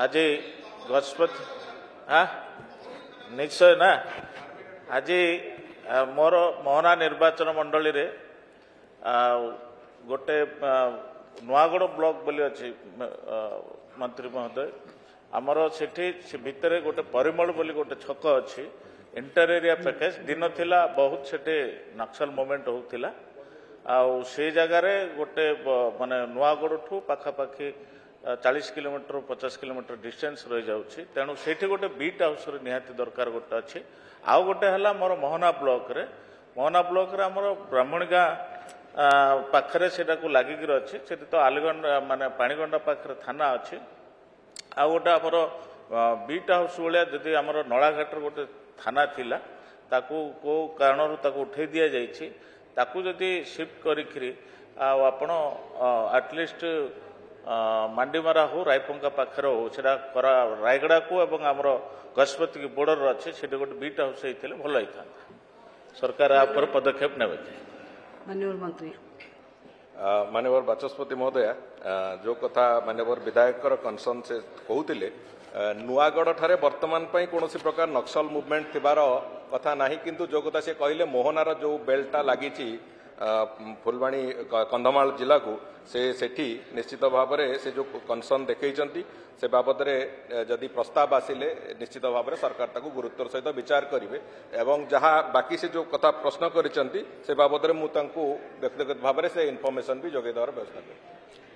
आज गजपति हाँ निश्चय ना आज मोर मोहना निर्वाचन मंडली रे गोटे नुआगड़ ब्लॉक बोली अच्छी मंत्री महोदय आमर से भितर गोटे परिमल बोली गोटे छक अच्छी इंटर एरिया पैकेज दिन थिला बहुत से नक्सल मूवमेंट होता से जगार गोटे माने नुआगड़ ठू पाखापाखि 40 किलोमीटर 50 किलोमीटर डिस्टेंस रही जाऊँगी तेणु से गोटे बीट हाउस निहाती दरकार गोटे अच्छी आउ गोटे है मोर मोहना ब्लॉक रे आमर ब्राह्मणी गाँ पाखरे सेटा को लागिक अच्छी से तो आलगंडा माने पाणीगंडा पाखरे थाना अच्छी आ गोटे आमर बीट हाउस भाया जदि आमर नलाघाट गोटे थाना थिला ताकू को कारण ताकू उठे दि जाइए ताकू जदि शिफ्ट करी आपण एटलिस्ट मांडीमारा हो रायपंका पाखर हो सेटा करा रायगड़ा को एवं आमर गजपति की बॉर्डर अच्छे से गोटे बीट हाउस होते भल होता सरकार पर पदक्षेप ने माननीय मंत्री माननीय बाचस्पति महोदय जो कथा माननीय विधायक कनसर्न से कहते नुआगढ़ ठारे वर्तमान कौन प्रकार नक्सल मुवमेंट थिबार कथा नाही किंतु जो कथा से कहले मोहनार जो बेल्टा लगी फुलवाणी कंधमाल जिला को सेठी निश्चित भाव में से जो कनसर्न देखते से बाबद जदि प्रस्ताव आसिले निश्चित भाव में सरकार ताकू गुरुत्वर सहित विचार करेंगे एवं जहाँ बाकी से जो कथा प्रश्न कर बाबद में मुझे व्यक्तिगत भाव में से इनफर्मेशन भी जोगे देवार व्यवस्था करें।